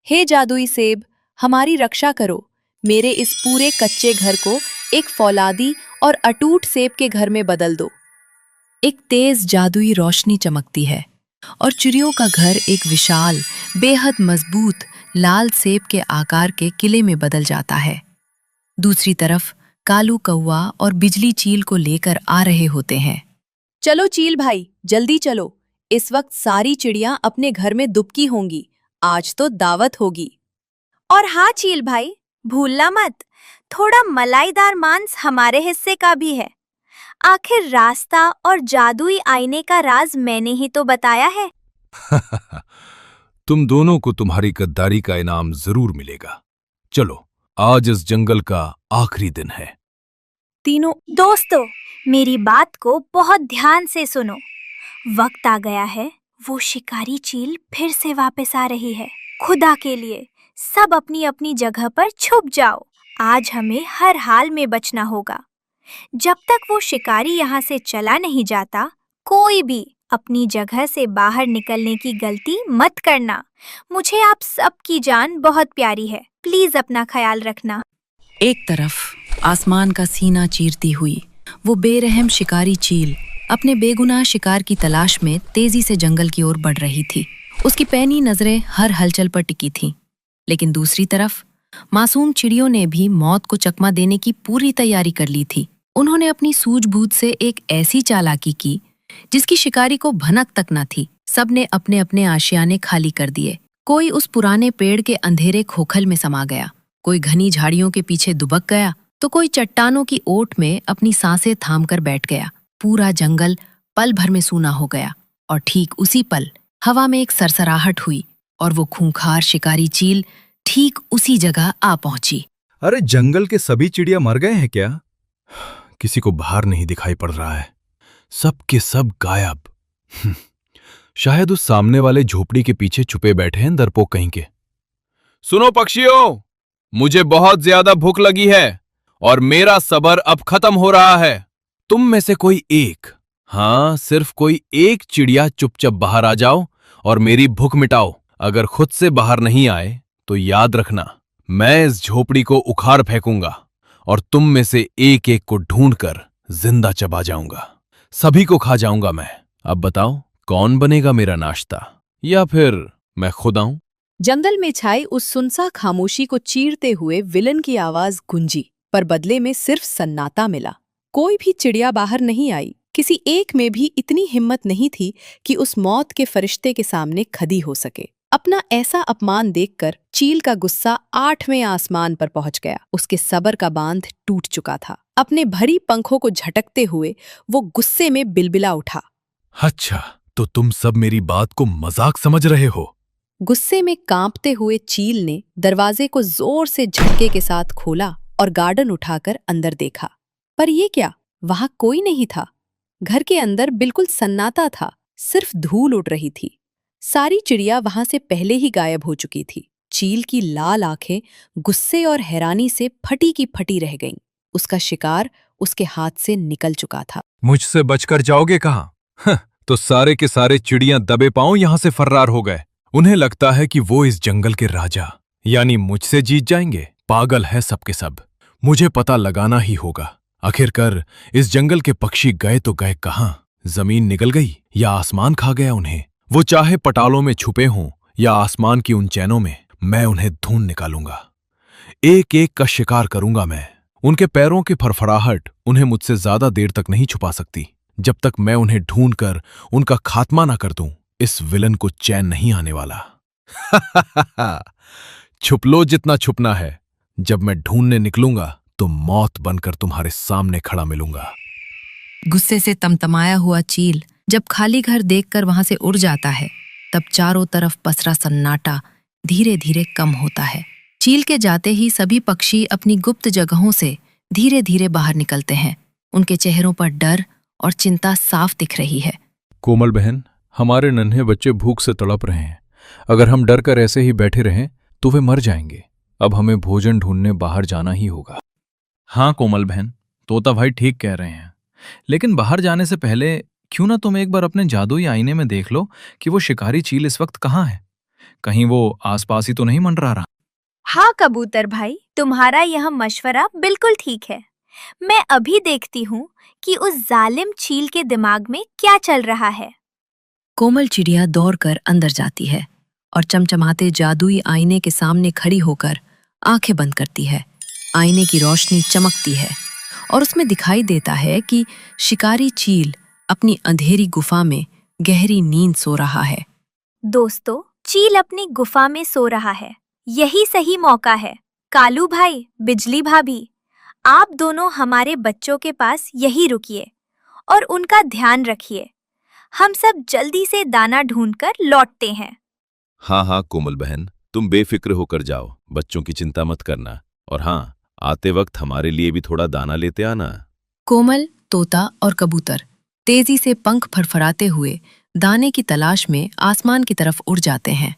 हे जादुई सेब, हमारी रक्षा करो। मेरे इस पूरे कच्चे घर को एक फौलादी और अटूट सेब के घर में बदल दो। एक तेज जादुई रोशनी चमकती है और चिड़ियों का घर एक विशाल, बेहद मजबूत लाल सेब के आकार के किले में बदल जाता है। दूसरी तरफ कालू कौवा और बिजली चील को लेकर आ रहे होते हैं। चलो चील भाई, जल्दी चलो। इस वक्त सारी चिड़ियां अपने घर में दुबकी होंगी। आज तो दावत होगी। और हाँ चील भाई, भूलना मत, थोड़ा मलाईदार मांस हमारे हिस्से का भी है। आखिर रास्ता और जादुई आईने का राज मैंने ही तो बताया है। तुम दोनों को तुम्हारी गद्दारी का इनाम जरूर मिलेगा। चलो, आज इस जंगल का आखिरी दिन है। तीनों दोस्तों, मेरी बात को बहुत ध्यान से सुनो। वक्त आ गया है, वो शिकारी चील फिर से वापस आ रही है। खुदा के लिए सब अपनी अपनी जगह पर छुप जाओ। आज हमें हर हाल में बचना होगा। जब तक वो शिकारी यहाँ से चला नहीं जाता, कोई भी अपनी जगह से बाहर निकलने की गलती मत करना। मुझे आप सबकी जान बहुत प्यारी है, प्लीज अपना ख्याल रखना। एक तरफ आसमान का सीना चीरती हुई वो बेरहम शिकारी चील अपने बेगुनाह शिकार की तलाश में तेजी से जंगल की ओर बढ़ रही थी। उसकी पैनी नजरें हर हलचल पर टिकी थीं। लेकिन दूसरी तरफ मासूम चिड़ियों ने भी मौत को चकमा देने की पूरी तैयारी कर ली थी। उन्होंने अपनी सूझबूझ से एक ऐसी चालाकी की जिसकी शिकारी को भनक तक न थी। सबने अपने अपने आशियाने खाली कर दिए। कोई उस पुराने पेड़ के अंधेरे खोखल में समा गया, कोई घनी झाड़ियों के पीछे दुबक गया, तो कोई चट्टानों की ओट में अपनी सांसें थामकर बैठ गया। पूरा जंगल पल भर में सूना हो गया और ठीक उसी पल हवा में एक सरसराहट हुई और वो खूंखार शिकारी चील ठीक उसी जगह आ पहुंची। अरे, जंगल के सभी चिड़िया मर गए हैं क्या? किसी को बाहर नहीं दिखाई पड़ रहा है। सब के सब गायब। शायद उस सामने वाले झोपड़ी के पीछे छुपे बैठे हैं डरपोक कहीं के। सुनो पक्षियों, मुझे बहुत ज्यादा भूख लगी है और मेरा सब्र अब खत्म हो रहा है। तुम में से कोई एक, हाँ सिर्फ कोई एक चिड़िया चुपचाप बाहर आ जाओ और मेरी भूख मिटाओ। अगर खुद से बाहर नहीं आए तो याद रखना, मैं इस झोपड़ी को उखाड़ फेंकूंगा और तुम में से एक एक को ढूंढकर जिंदा चबा जाऊंगा। सभी को खा जाऊंगा मैं। अब बताओ, कौन बनेगा मेरा नाश्ता, या फिर मैं खुद आऊं? जंगल में छाई उस सुनसा खामोशी को चीरते हुए विलन की आवाज गूंजी, पर बदले में सिर्फ सन्नाटा मिला। कोई भी चिड़िया बाहर नहीं आई। किसी एक में भी इतनी हिम्मत नहीं थी कि उस मौत के फरिश्ते के सामने खड़ी हो सके। अपना ऐसा अपमान देखकर चील का गुस्सा 8वें आसमान पर पहुंच गया। उसके सब्र का बांध टूट चुका था। अपने भरी पंखों को झटकते हुए वो गुस्से में बिलबिला उठा। अच्छा, तो तुम सब मेरी बात को मजाक समझ रहे हो? गुस्से में कांपते हुए चील ने दरवाजे को जोर से झटके के साथ खोला और गार्डन उठाकर अंदर देखा। पर ये क्या, वहां कोई नहीं था। घर के अंदर बिल्कुल सन्नाटा था, सिर्फ धूल उड़ रही थी। सारी चिड़िया वहां से पहले ही गायब हो चुकी थी। चील की लाल आंखें गुस्से और हैरानी से फटी की फटी रह गईं। उसका शिकार उसके हाथ से निकल चुका था। मुझसे बचकर जाओगे कहाँ? तो सारे के सारे चिड़ियां दबे पांव यहां से फर्रार हो गए। उन्हें लगता है कि वो इस जंगल के राजा यानी मुझसे जीत जाएंगे। पागल है सबके सब। मुझे पता लगाना ही होगा। आखिरकार इस जंगल के पक्षी गए तो गए कहां? जमीन निगल गई या आसमान खा गया उन्हें? वो चाहे पटालों में छुपे हों या आसमान की उन चैनों में, मैं उन्हें ढूंढ निकालूंगा। एक एक का शिकार करूंगा मैं। उनके पैरों की फड़फड़ाहट उन्हें मुझसे ज्यादा देर तक नहीं छुपा सकती। जब तक मैं उन्हें ढूंढकर उनका खात्मा ना कर दूं, इस विलन को चैन नहीं आने वाला। छुप लो जितना छुपना है। जब मैं ढूंढने निकलूंगा तो मौत बनकर तुम्हारे सामने खड़ा मिलूंगा। गुस्से से तमतमाया हुआ चील जब खाली घर देखकर वहां से उड़ जाता है, तब चारों तरफ पसरा सन्नाटा धीरे धीरे कम होता है। चील के जाते ही सभी पक्षी अपनी गुप्त जगहों से धीरे धीरे बाहर निकलते हैं। उनके चेहरों पर डर और चिंता साफ दिख रही है। कोमल बहन, हमारे नन्हे बच्चे भूख से तड़प रहे हैं। अगर हम डर कर ऐसे ही बैठे रहें तो वे मर जाएंगे। अब हमें भोजन ढूंढने बाहर जाना ही होगा। हाँ कोमल बहन, तोता भाई ठीक कह रहे हैं। लेकिन बाहर जाने से पहले क्यों ना तुम एक बार अपने जादुई आईने में देख लो कि वो शिकारी चील इस वक्त कहाँ है। कहीं वो आसपास ही तो नहीं मंडरा रहा। हाँ कबूतर भाई, तुम्हारा यह मशवरा बिल्कुल ठीक है। मैं अभी देखती हूँ कि उस जालिम चील के दिमाग में क्या चल रहा है। कोमल चिड़िया दौड़कर अंदर जाती है और चमचमाते जादुई आईने के सामने खड़ी होकर आंखें बंद करती है। आईने की रोशनी चमकती है और उसमें दिखाई देता है कि शिकारी चील अपनी अंधेरी गुफा में गहरी नींद सो रहा है। दोस्तों, चील अपनी गुफा में सो रहा है। यही सही मौका है। कालू भाई, बिजली भाभी, आप दोनों हमारे बच्चों के पास यही रुकिए और उनका ध्यान रखिए। हम सब जल्दी से दाना ढूंढकर लौटते हैं। हाँ हाँ कोमल बहन, तुम बेफिक्र होकर जाओ, बच्चों की चिंता मत करना। और हाँ, आते वक्त हमारे लिए भी थोड़ा दाना लेते आना। कोमल, तोता और कबूतर तेजी से पंख फरफराते हुए दाने की तलाश में आसमान की तरफ उड़ जाते हैं।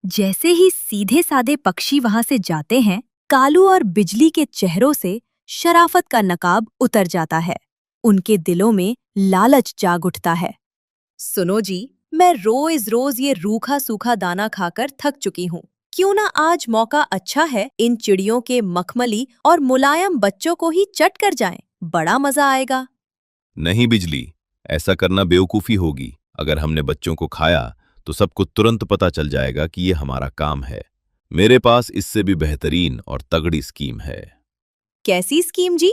जैसे ही सीधे साधे पक्षी वहां से जाते हैं, कालू और बिजली के चेहरों से शराफत का नकाब उतर जाता है। उनके दिलों में लालच जाग उठता है। सुनो जी, मैं रोज रोज ये रूखा सूखा दाना खाकर थक चुकी हूँ। क्यों ना आज मौका अच्छा है, इन चिड़ियों के मखमली और मुलायम बच्चों को ही चट कर जाएं। बड़ा मजा आएगा। नहीं बिजली, ऐसा करना बेवकूफ़ी होगी। अगर हमने बच्चों को खाया तो सबको तुरंत पता चल जाएगा कि ये हमारा काम है। मेरे पास इससे भी बेहतरीन और तगड़ी स्कीम है। कैसी स्कीम जी?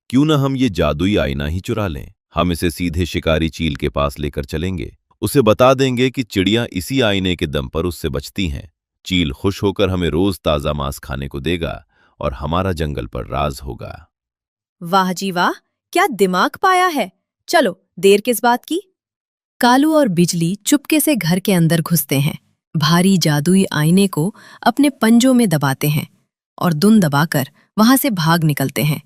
क्यों ना हम ये जादुई आईना ही चुरा लें। हम इसे सीधे शिकारी चील के पास लेकर चलेंगे। उसे बता देंगे कि चिड़ियां इसी आईने के दम पर उससे बचती हैं। चील खुश होकर हमें रोज ताज़ा मांस खाने को देगा और हमारा जंगल पर राज होगा। वाह जी वाह, क्या दिमाग पाया है। चलो, देर किस बात की। कालू और बिजली चुपके से घर के अंदर घुसते हैं, भारी जादुई आईने को अपने पंजों में दबाते हैं और दुन दबाकर वहां से भाग निकलते हैं।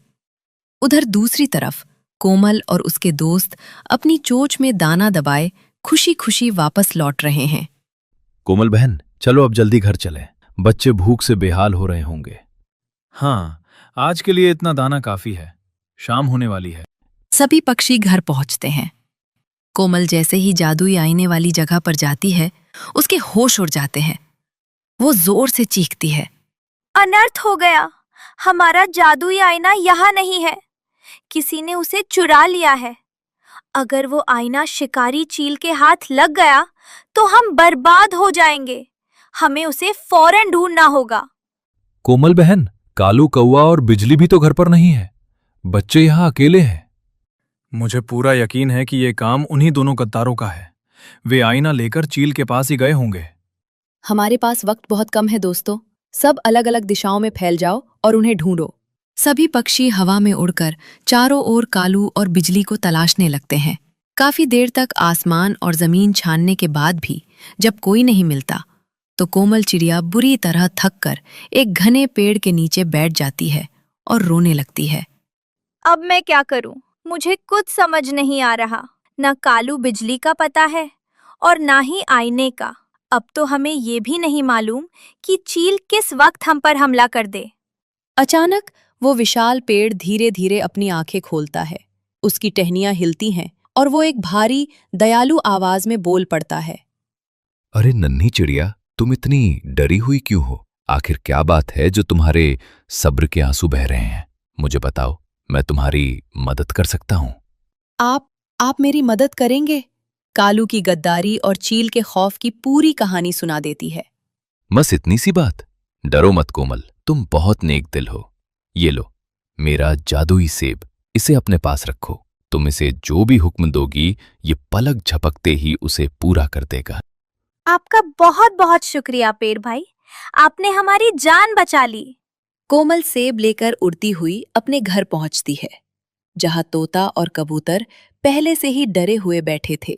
उधर दूसरी तरफ कोमल और उसके दोस्त अपनी चोंच में दाना दबाए खुशी खुशी वापस लौट रहे हैं। कोमल बहन, चलो अब जल्दी घर चलें। बच्चे भूख से बेहाल हो रहे होंगे। हाँ, आज के लिए इतना दाना काफी है। शाम होने वाली है। सभी पक्षी घर पहुंचते हैं। कोमल जैसे ही जादुई आईने वाली जगह पर जाती है, उसके होश उड़ जाते हैं। वो जोर से चीखती है, अनर्थ हो गया। हमारा जादुई आईना यहाँ नहीं है। किसी ने उसे चुरा लिया है। अगर वो आईना शिकारी चील के हाथ लग गया तो हम बर्बाद हो जाएंगे। हमें उसे फौरन ढूंढना होगा। कोमल बहन, कालू कौवा और बिजली भी तो घर पर नहीं है। बच्चे यहाँ अकेले हैं। मुझे पूरा यकीन है कि ये काम उन्हीं दोनों गद्दारों का है। वे आईना लेकर चील के पास ही गए होंगे। हमारे पास वक्त बहुत कम है दोस्तों। सब अलग अलग दिशाओं में फैल जाओ और उन्हें ढूंढो। सभी पक्षी हवा में उड़कर चारों ओर कालू और बिजली को तलाशने लगते हैं। काफी देर तक आसमान और जमीन छानने के बाद भी जब कोई नहीं मिलता तो कोमल चिड़िया बुरी तरह थक कर एक घने पेड़ के नीचे बैठ जाती है और रोने लगती है। अब मैं क्या करूं? मुझे कुछ समझ नहीं आ रहा। न कालू बिजली का पता है और ना ही आईने का। अब तो हमें ये भी नहीं मालूम कि चील किस वक्त हम पर हमला कर दे। अचानक वो विशाल पेड़ धीरे धीरे अपनी आंखें खोलता है। उसकी टहनियां हिलती हैं और वो एक भारी दयालु आवाज में बोल पड़ता है। अरे नन्ही चिड़िया, तुम इतनी डरी हुई क्यों हो? आखिर क्या बात है जो तुम्हारे सब्र के आंसू बह रहे हैं? मुझे बताओ, मैं तुम्हारी मदद कर सकता हूँ। आप मेरी मदद करेंगे? कालू की गद्दारी और चील के खौफ की पूरी कहानी सुना देती है। बस इतनी सी बात? डरो मत कोमल, तुम बहुत नेक दिल हो। ये लो, मेरा जादुई सेब, इसे अपने पास रखो। तुम इसे जो भी हुक्म दोगी, ये पलक झपकते ही उसे पूरा कर देगा। आपका बहुत बहुत शुक्रिया पेड़ भाई, आपने हमारी जान बचा ली। कोमल सेब लेकर उड़ती हुई अपने घर पहुंचती है, जहां तोता और कबूतर पहले से ही डरे हुए बैठे थे।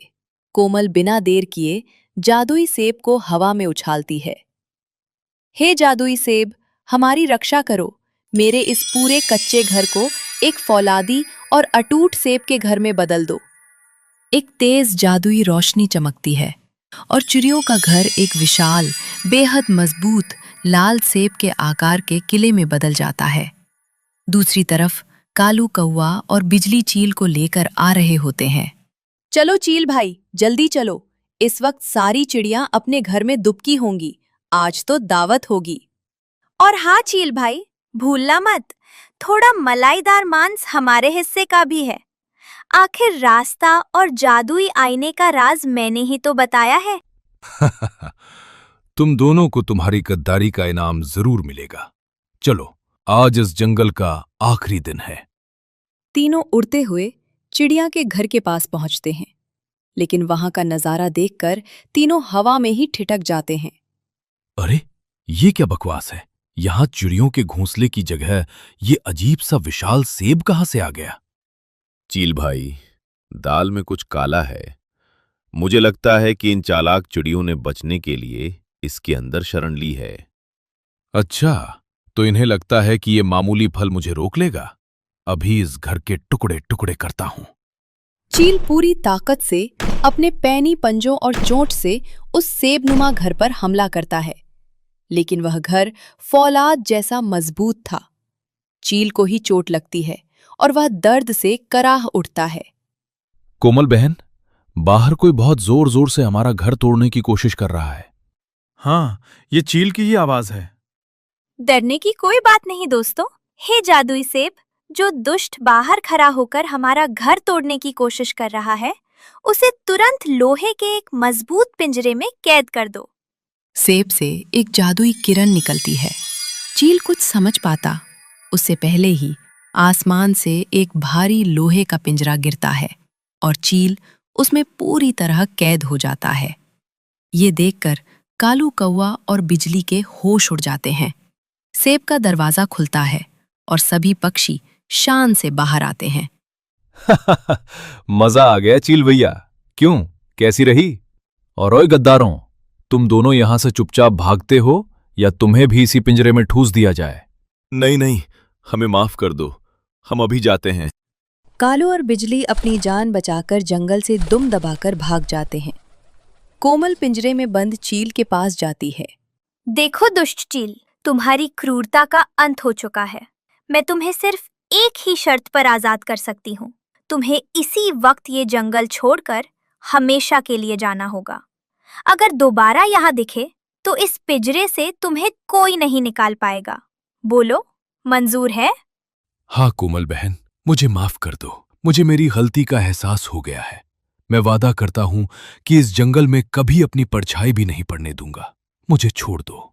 कोमल बिना देर किए जादुई सेब को हवा में उछालती है। हे जादुई सेब, हमारी रक्षा करो। मेरे इस पूरे कच्चे घर को एक फौलादी और अटूट सेब के घर में बदल दो। एक तेज जादुई रोशनी चमकती है और चिड़ियों का घर एक विशाल, बेहद मजबूत लाल सेब के आकार के किले में बदल जाता है। दूसरी तरफ कालू कौवा और बिजली चील को लेकर आ रहे होते हैं। चलो चील भाई, जल्दी चलो। इस वक्त सारी चिड़ियां अपने घर में दुबकी होंगी। आज तो दावत होगी। और हाँ चील भाई, भूलना मत, थोड़ा मलाईदार मांस हमारे हिस्से का भी है। आखिर रास्ता और जादुई आईने का राज मैंने ही तो बताया है। तुम दोनों को तुम्हारी गद्दारी का इनाम जरूर मिलेगा। चलो, आज इस जंगल का आखिरी दिन है। तीनों उड़ते हुए चिड़िया के घर के पास पहुंचते हैं, लेकिन वहां का नजारा देखकर तीनों हवा में ही ठिठक जाते हैं। अरे, ये क्या बकवास है? यहां चिड़ियों के घोंसले की जगह ये अजीब सा विशाल सेब कहां से आ गया? चील भाई, दाल में कुछ काला है। मुझे लगता है कि इन चालाक चिड़ियों ने बचने के लिए इसके अंदर शरण ली है। अच्छा, तो इन्हें लगता है कि ये मामूली फल मुझे रोक लेगा। अभी इस घर के टुकड़े टुकड़े करता हूं। चील पूरी ताकत से अपने पैनी पंजों और चोंच से उस सेबनुमा घर पर हमला करता है, लेकिन वह घर फौलाद जैसा मजबूत था। चील को ही चोट लगती है और वह दर्द से कराह उठता है। कोमल बहन, बाहर कोई बहुत जोर जोर से हमारा घर तोड़ने की कोशिश कर रहा है। हाँ, ये चील की ही आवाज है। डरने की कोई बात नहीं दोस्तों। हे जादुई सेब, जो दुष्ट बाहर खड़ा होकर हमारा घर तोड़ने की कोशिश कर रहा है, उसे तुरंत लोहे के एक मजबूत पिंजरे में कैद कर दो। सेब से एक जादुई किरण निकलती है। चील कुछ समझ पाता उससे पहले ही आसमान से एक भारी लोहे का पिंजरा गिरता है और चील उसमें पूरी तरह कैद हो जाता है। ये देखकर कालू कौवा और बिजली के होश उड़ जाते हैं। सेब का दरवाजा खुलता है और सभी पक्षी शान से बाहर आते हैं। मजा आ गया चील भैया। क्यों, कैसी रही? और ओए गद्दारों, तुम दोनों यहां से चुपचाप भागते हो या तुम्हें भी इसी पिंजरे में ठूस दिया जाए? नहीं नहीं, हमें माफ कर दो, हम अभी जाते हैं। कालू और बिजली अपनी जान बचाकर जंगल से दुम दबाकर भाग जाते हैं। कोमल पिंजरे में बंद चील के पास जाती है। देखो दुष्ट चील, तुम्हारी क्रूरता का अंत हो चुका है। मैं तुम्हें सिर्फ एक ही शर्त पर आजाद कर सकती हूँ। तुम्हें इसी वक्त ये जंगल छोड़कर हमेशा के लिए जाना होगा। अगर दोबारा यहाँ दिखे तो इस पिंजरे से तुम्हें कोई नहीं निकाल पाएगा। बोलो, मंजूर है? हाँ कोमल बहन, मुझे माफ कर दो। मुझे मेरी गलती का एहसास हो गया है। मैं वादा करता हूं कि इस जंगल में कभी अपनी परछाई भी नहीं पड़ने दूंगा। मुझे छोड़ दो।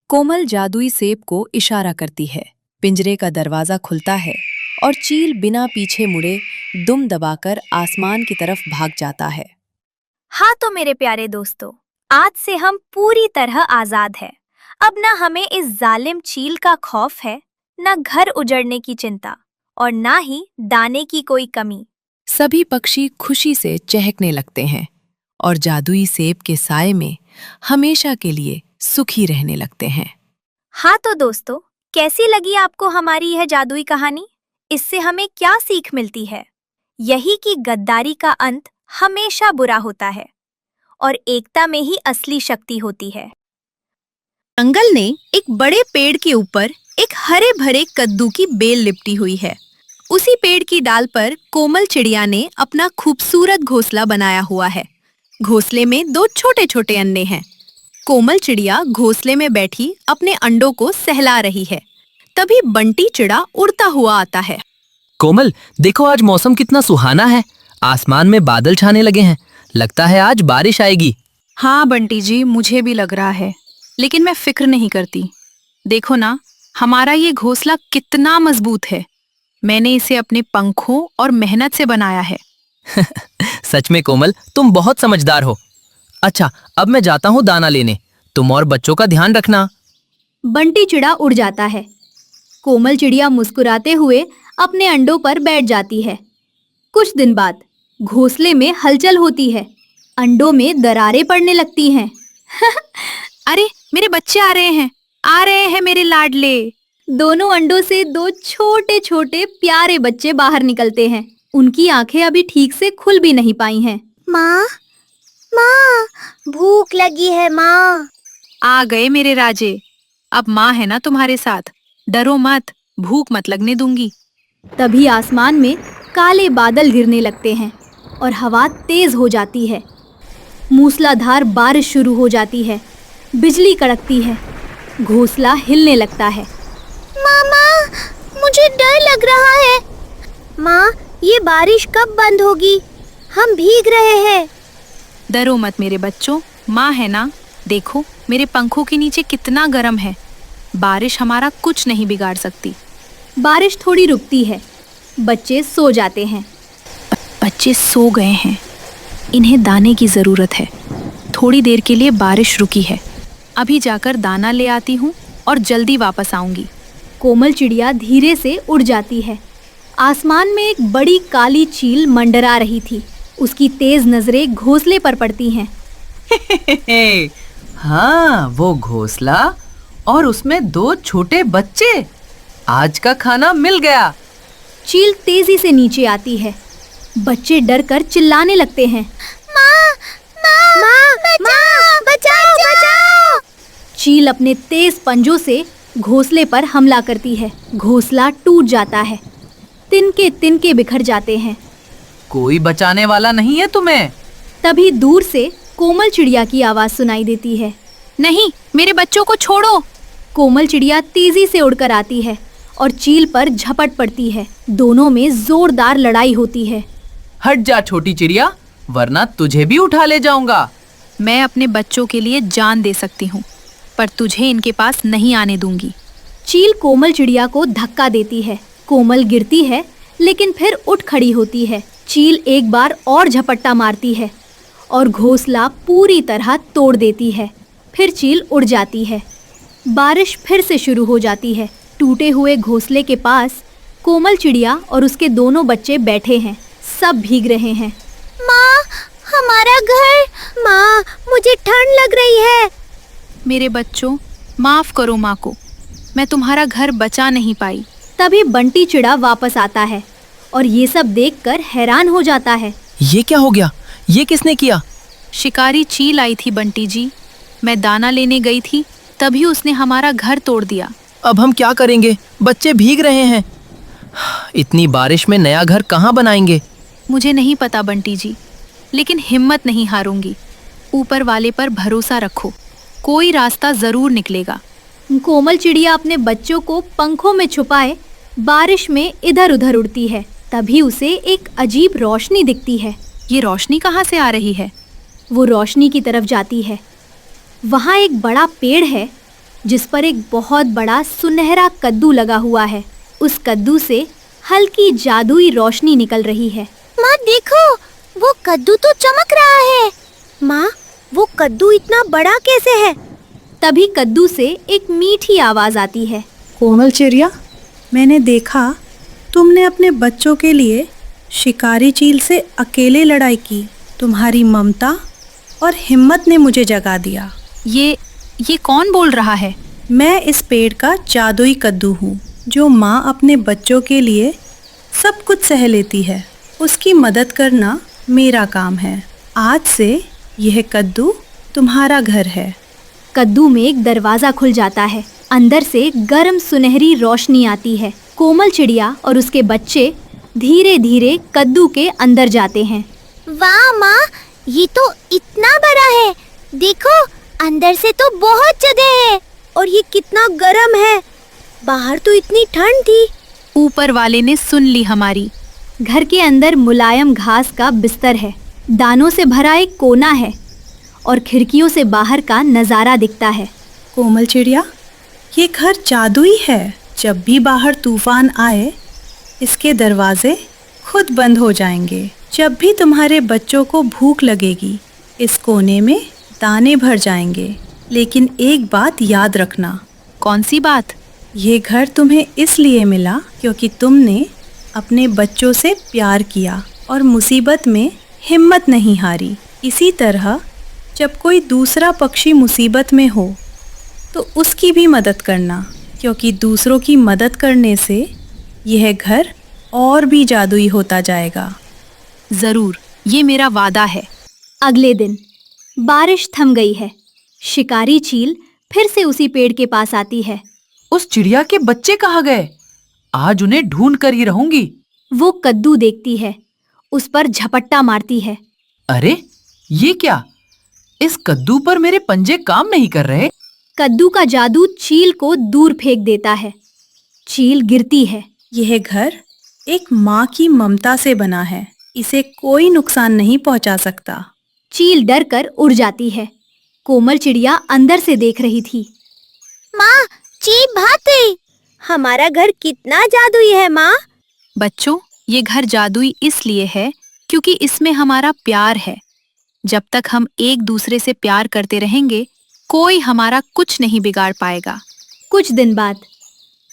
कोमल जादुई सेब को इशारा करती है। पिंजरे का दरवाजा खुलता है और चील बिना पीछे मुड़े दुम दबाकर आसमान की तरफ भाग जाता है। हाँ तो मेरे प्यारे दोस्तों, आज से हम पूरी तरह आजाद हैं। अब न हमें इस जालिम चील का खौफ है, न घर उजड़ने की चिंता और न ही दाने की कोई कमी। सभी पक्षी खुशी से चहकने लगते हैं और जादुई सेब के साए में हमेशा के लिए सुखी रहने लगते हैं। हाँ तो दोस्तों, कैसी लगी आपको हमारी यह जादुई कहानी? इससे हमें क्या सीख मिलती है? यही कि गद्दारी का अंत हमेशा बुरा होता है और एकता में ही असली शक्ति होती है। जंगल ने एक बड़े पेड़ के ऊपर एक हरे भरे कद्दू की बेल लिपटी हुई है। उसी पेड़ की डाल पर कोमल चिड़िया ने अपना खूबसूरत घोंसला बनाया हुआ है। घोंसले में 2 छोटे छोटे अंडे हैं। कोमल चिड़िया घोंसले में बैठी अपने अंडों को सहला रही है। तभी बंटी चिड़ा उड़ता हुआ आता है। कोमल, देखो आज मौसम कितना सुहाना है। आसमान में बादल छाने लगे हैं। लगता है आज बारिश आएगी। हाँ बंटी जी, मुझे भी लग रहा है, लेकिन मैं फिक्र नहीं करती। देखो ना, हमारा ये घोंसला कितना मजबूत है। मैंने इसे अपने पंखों और मेहनत से बनाया है। सच में कोमल, तुम बहुत समझदार हो। अच्छा, अब मैं जाता हूँ दाना लेने। तुम और बच्चों का ध्यान रखना। बंटी चिड़ा उड़ जाता है। कोमल चिड़िया मुस्कुराते हुए अपने अंडों पर बैठ जाती है। कुछ दिन बाद घोंसले में हलचल होती है। अंडों में दरारें पड़ने लगती हैं। अरे, मेरे बच्चे आ रहे हैं मेरे लाडले। दोनों अंडों से 2 छोटे छोटे प्यारे बच्चे बाहर निकलते हैं। उनकी आंखें अभी ठीक से खुल भी नहीं पाई हैं। माँ, माँ, भूख लगी है माँ। आ गए मेरे राजे। अब माँ है ना तुम्हारे साथ। डरो मत, भूख मत लगने दूंगी। तभी आसमान में काले बादल घिरने लगते हैं और हवा तेज हो जाती है। मूसलाधार बारिश शुरू हो जाती है। बिजली कड़कती है, घोंसला हिलने लगता है। मामा, मुझे डर लग रहा है। माँ, ये बारिश कब बंद होगी? हम भीग रहे हैं। डरो मत मेरे बच्चों, माँ है ना। देखो मेरे पंखों के नीचे कितना गर्म है। बारिश हमारा कुछ नहीं बिगाड़ सकती। बारिश थोड़ी रुकती है, बच्चे सो जाते हैं। बच्चे सो गए हैं, इन्हें दाने की जरूरत है। थोड़ी देर के लिए बारिश रुकी है, अभी जाकर दाना ले आती हूँ और जल्दी वापस आऊंगी। कोमल चिड़िया धीरे से उड़ जाती है। आसमान में एक बड़ी काली चील मंडरा रही थी। उसकी तेज नजरें घोंसले पर पड़ती हैं। हाँ, वो घोंसला और उसमें 2 छोटे बच्चे। आज का खाना मिल गया। चील तेजी से नीचे आती है। बच्चे डर कर चिल्लाने लगते हैं। माँ, बचाओ, बचाओ। चील अपने तेज पंजों से घोंसले पर हमला करती है। घोंसला टूट जाता है, तिनके तिनके बिखर जाते हैं। कोई बचाने वाला नहीं है तुम्हें। तभी दूर से कोमल चिड़िया की आवाज सुनाई देती है। नहीं, मेरे बच्चों को छोड़ो। कोमल चिड़िया तेजी से उड़कर आती है और चील पर झपट पड़ती है। दोनों में जोरदार लड़ाई होती है। हट जा छोटी चिड़िया, वरना तुझे भी उठा ले जाऊंगा। मैं अपने बच्चों के लिए जान दे सकती हूँ, पर तुझे इनके पास नहीं आने दूंगी। चील कोमल चिड़िया को धक्का देती है। कोमल गिरती है, लेकिन फिर उठ खड़ी होती है। चील एक बार और झपट्टा मारती है और घोंसला पूरी तरह तोड़ देती है। फिर चील उड़ जाती है। बारिश फिर से शुरू हो जाती है। टूटे हुए घोंसले के पास कोमल चिड़िया और उसके दोनों बच्चे बैठे हैं। सब भीग रहे हैं। माँ, हमारा घर। माँ, मुझे ठंड लग रही है। मेरे बच्चों, माफ करो माँ को, मैं तुम्हारा घर बचा नहीं पाई। तभी बंटी चिड़ा वापस आता है और ये सब देखकर हैरान हो जाता है। ये क्या हो गया? ये किसने किया? शिकारी चील आई थी बंटी जी। मैं दाना लेने गई थी, तभी उसने हमारा घर तोड़ दिया। अब हम क्या करेंगे? बच्चे भीग रहे हैं। इतनी बारिश में नया घर कहाँ बनाएंगे? मुझे नहीं पता बंटी जी, लेकिन हिम्मत नहीं हारूंगी। ऊपर वाले पर भरोसा रखो, कोई रास्ता जरूर निकलेगा। कोमल चिड़िया अपने बच्चों को पंखों में छुपाए बारिश में इधर उधर उड़ती है। तभी उसे एक अजीब रोशनी दिखती है। ये रोशनी कहाँ से आ रही है? वो रोशनी की तरफ जाती है। वहाँ एक बड़ा पेड़ है जिस पर एक बहुत बड़ा सुनहरा कद्दू लगा हुआ है। उस कद्दू से हल्की जादुई रोशनी निकल रही है। माँ देखो, वो कद्दू तो चमक रहा है। माँ, वो कद्दू इतना बड़ा कैसे है? तभी कद्दू से एक मीठी आवाज आती है। कोमल चिड़िया, मैंने देखा तुमने अपने बच्चों के लिए शिकारी चील से अकेले लड़ाई की। तुम्हारी ममता और हिम्मत ने मुझे जगा दिया। ये कौन बोल रहा है? मैं इस पेड़ का जादुई कद्दू हूँ, जो माँ अपने बच्चों के लिए सब कुछ सह लेती है। उसकी मदद करना मेरा काम है। आज से यह कद्दू तुम्हारा घर है। कद्दू में एक दरवाजा खुल जाता है। अंदर से गर्म सुनहरी रोशनी आती है। कोमल चिड़िया और उसके बच्चे धीरे धीरे कद्दू के अंदर जाते हैं। वाह माँ, ये तो इतना बड़ा है। देखो, अंदर से तो बहुत जगह है और ये कितना गर्म है। बाहर तो इतनी ठंड थी। ऊपर वाले ने सुन ली हमारी। घर के अंदर मुलायम घास का बिस्तर है। दानों से भरा एक कोना है और खिड़कियों से बाहर का नज़ारा दिखता है। कोमल चिड़िया, ये घर जादुई है। जब भी बाहर तूफान आए, इसके दरवाजे खुद बंद हो जाएंगे। जब भी तुम्हारे बच्चों को भूख लगेगी, इस कोने में दाने भर जाएंगे। लेकिन एक बात याद रखना। कौन सी बात? ये घर तुम्हें इसलिए मिला क्योंकि तुमने अपने बच्चों से प्यार किया और मुसीबत में हिम्मत नहीं हारी। इसी तरह जब कोई दूसरा पक्षी मुसीबत में हो तो उसकी भी मदद करना, क्योंकि दूसरों की मदद करने से यह घर और भी जादुई होता जाएगा। जरूर, ये मेरा वादा है। अगले दिन बारिश थम गई है। शिकारी चील फिर से उसी पेड़ के पास आती है। उस चिड़िया के बच्चे कहाँ गए? आज उन्हें ढूंढ कर ही रहूंगी। वो कद्दू देखती है, उस पर झपट्टा मारती है। अरे ये क्या? इस कद्दू पर मेरे पंजे काम नहीं कर रहे। कद्दू का जादू चील को दूर फेंक देता है। चील गिरती है। यह घर एक माँ की ममता से बना है, इसे कोई नुकसान नहीं पहुंचा सकता। चील डर कर उड़ जाती है। कोमल चिड़िया अंदर से देख रही थी। माँ, चील भाग गई। हमारा घर कितना जादुई है माँ। बच्चों, ये घर जादुई इसलिए है क्योंकि इसमें हमारा प्यार है। जब तक हम एक दूसरे से प्यार करते रहेंगे, कोई हमारा कुछ नहीं बिगाड़ पाएगा। कुछ दिन बाद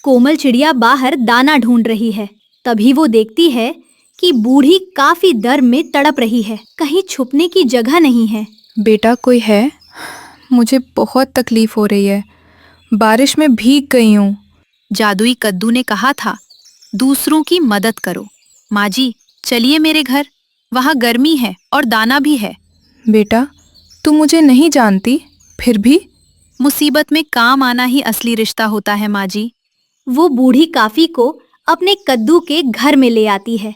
कोमल चिड़िया बाहर दाना ढूंढ रही है। तभी वो देखती है कि बूढ़ी काफी दर्द में तड़प रही है। कहीं छुपने की जगह नहीं है। बेटा, कोई है? मुझे बहुत तकलीफ हो रही है। बारिश में भीग गई हूँ। जादुई कद्दू ने कहा था, दूसरों की मदद करो। माँ जी, चलिए मेरे घर, वहाँ गर्मी है और दाना भी है। बेटा, तू मुझे नहीं जानती, फिर भी मुसीबत में काम आना ही असली रिश्ता होता है माँ जी। वो बूढ़ी काफी को अपने कद्दू के घर में ले आती है।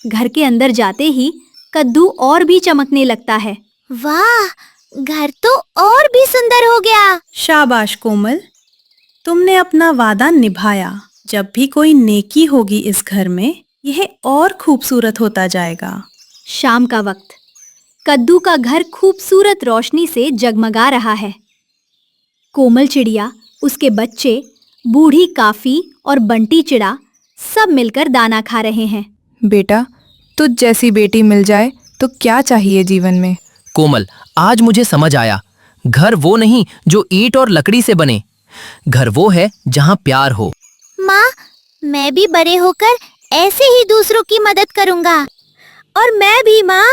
घर के अंदर जाते ही कद्दू और भी चमकने लगता है। वाह, घर तो और भी सुंदर हो गया। शाबाश कोमल, तुमने अपना वादा निभाया। जब भी कोई नेकी होगी इस घर में, यह और खूबसूरत होता जाएगा। शाम का वक्त कद्दू का घर खूबसूरत रोशनी से जगमगा रहा है। कोमल चिड़िया, उसके बच्चे, बूढ़ी काफी और बंटी चिड़ा सब मिलकर दाना खा रहे हैं। बेटा, तुझ जैसी बेटी मिल जाए तो क्या चाहिए जीवन में। कोमल, आज मुझे समझ आया, घर वो नहीं जो ईंट और लकड़ी से बने। घर वो है जहाँ प्यार हो। माँ, मैं भी बड़े होकर ऐसे ही दूसरों की मदद करूँगा। और मैं भी माँ,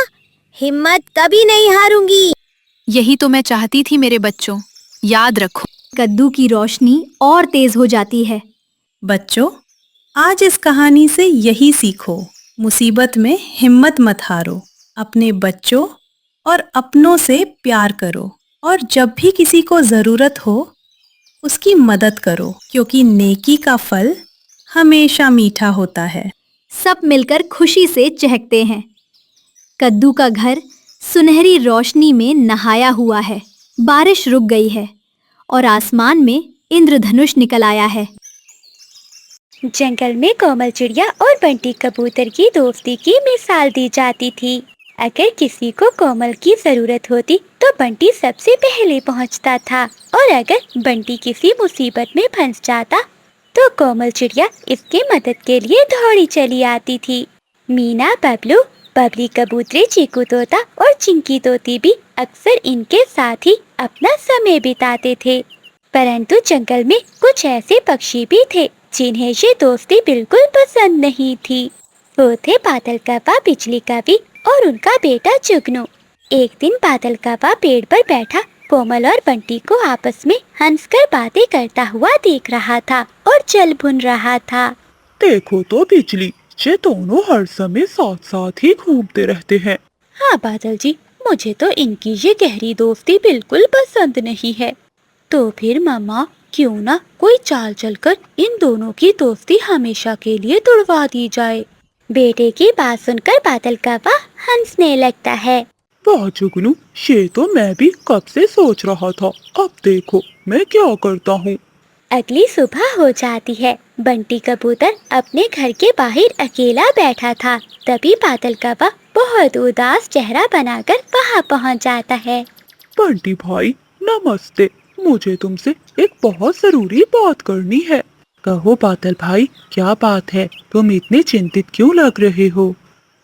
हिम्मत कभी नहीं हारूंगी। यही तो मैं चाहती थी मेरे बच्चों, याद रखो। कद्दू की रोशनी और तेज हो जाती है। बच्चों, आज इस कहानी से यही सीखो, मुसीबत में हिम्मत मत हारो। अपने बच्चों और अपनों से प्यार करो और जब भी किसी को जरूरत हो उसकी मदद करो, क्योंकि नेकी का फल हमेशा मीठा होता है। सब मिलकर खुशी से चहकते हैं। कद्दू का घर सुनहरी रोशनी में नहाया हुआ है। बारिश रुक गई है और आसमान में इंद्रधनुष निकल आया है। जंगल में कोमल चिड़िया और बंटी कबूतर की दोस्ती की मिसाल दी जाती थी। अगर किसी को कोमल की जरूरत होती तो बंटी सबसे पहले पहुंचता था, और अगर बंटी किसी मुसीबत में फंस जाता तो कोमल चिड़िया इसकी मदद के लिए दौड़ी चली आती थी। मीना, बबलू, बबली कबूतरी, चीकू तोता और चिंकी तोती भी अक्सर इनके साथ ही अपना समय बिताते थे। परंतु जंगल में कुछ ऐसे पक्षी भी थे जिन्हें ये दोस्ती बिल्कुल पसंद नहीं थी। वो थे बादल कौवा, बिजली कवि और उनका बेटा जुगनू। एक दिन बादल कौवा पेड़ पर बैठा कोमल और बंटी को आपस में हंसकर बातें करता हुआ देख रहा था और जल भुन रहा था। देखो तो बिजली, ये दोनों हर समय साथ साथ ही घूमते रहते हैं। हाँ बादल जी, मुझे तो इनकी ये गहरी दोस्ती बिल्कुल पसंद नहीं है। तो फिर मामा, क्यों ना कोई चाल चलकर इन दोनों की दोस्ती हमेशा के लिए तोड़वा दी जाए। बेटे की बात सुनकर बादल कौवा हंसने लगता है। वाह जुगनू, ये तो मैं भी कब से सोच रहा था। अब देखो मैं क्या करता हूँ। अगली सुबह हो जाती है। बंटी कबूतर अपने घर के बाहर अकेला बैठा था। तभी बादल कौवा बहुत उदास चेहरा बनाकर वहाँ पहुँच जाता है। बंटी भाई नमस्ते, मुझे तुमसे एक बहुत जरूरी बात करनी है। कहो बादल भाई, क्या बात है? तुम इतने चिंतित क्यों लग रहे हो?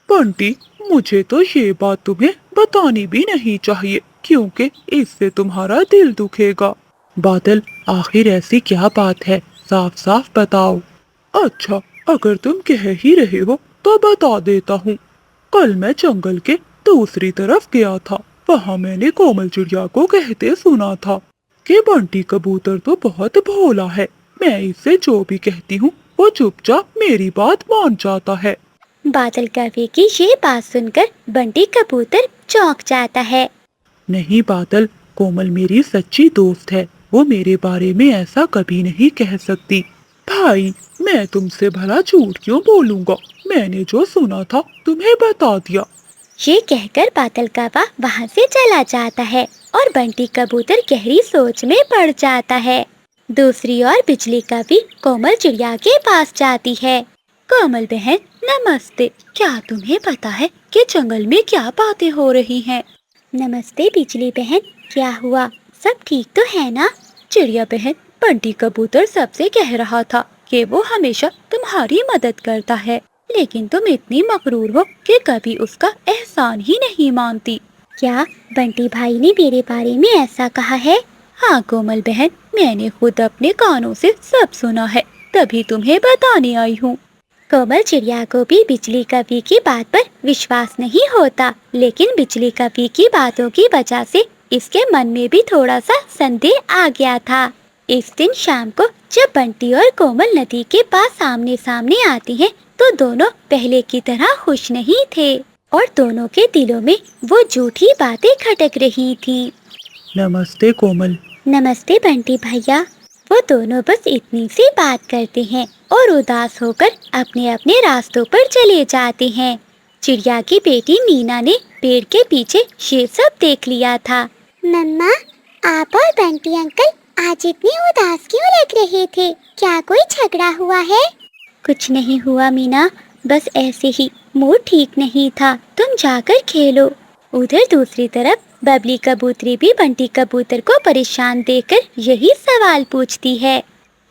बंटी, मुझे तो ये बात तुम्हें बतानी भी नहीं चाहिए, क्योंकि इससे तुम्हारा दिल दुखेगा। बादल, आखिर ऐसी क्या बात है? साफ साफ बताओ। अच्छा, अगर तुम कह ही रहे हो तो बता देता हूँ। कल मैं जंगल के दूसरी तरफ गया था। वहाँ मैंने कोमल चिड़िया को कहते सुना था कि बंटी कबूतर तो बहुत भोला है। मैं इससे जो भी कहती हूँ वो चुपचाप मेरी बात मान जाता है। बादल कौवे की ये बात सुनकर बंटी कबूतर चौंक जाता है। नहीं बादल, कोमल मेरी सच्ची दोस्त है। वो मेरे बारे में ऐसा कभी नहीं कह सकती। भाई, मैं तुमसे भला झूठ क्यों बोलूँगा? मैंने जो सुना था तुम्हें बता दिया। ये कहकर बादल कौवा वहाँ से चला जाता है और बंटी कबूतर गहरी सोच में पड़ जाता है। दूसरी ओर बिजली कभी कोमल चिड़िया के पास जाती है। कोमल बहन नमस्ते, क्या तुम्हें पता है कि जंगल में क्या बातें हो रही हैं? नमस्ते बिजली बहन, क्या हुआ? सब ठीक तो है ना? चिड़िया बहन, बंटी कबूतर सबसे कह रहा था कि वो हमेशा तुम्हारी मदद करता है, लेकिन तुम इतनी मकरूर हो कि कभी उसका एहसान ही नहीं मानती। क्या बंटी भाई ने मेरे बारे में ऐसा कहा है? हाँ कोमल बहन, मैंने खुद अपने कानों से सब सुना है, तभी तुम्हें बताने आई हूँ। कोमल चिड़िया को भी बिजली कवि की बात पर विश्वास नहीं होता, लेकिन बिजली कवि की बातों की वजह से इसके मन में भी थोड़ा सा संदेह आ गया था। इस दिन शाम को जब बंटी और कोमल नदी के पास आमने सामने आती हैं, तो दोनों पहले की तरह खुश नहीं थे और दोनों के दिलों में वो झूठी बातें खटक रही थी। नमस्ते कोमल। नमस्ते बंटी भैया। वो दोनों बस इतनी सी बात करते हैं और उदास होकर अपने अपने रास्तों पर चले जाते हैं। चिड़िया की बेटी मीना ने पेड़ के पीछे ये सब देख लिया था। मम्मा, आप और बंटी अंकल आज इतने उदास क्यों लग रहे थे? क्या कोई झगड़ा हुआ है? कुछ नहीं हुआ मीना, बस ऐसे ही मूड ठीक नहीं था। तुम जाकर खेलो। उधर दूसरी तरफ बबली कबूतरी भी बंटी कबूतर को परेशान देखकर यही सवाल पूछती है।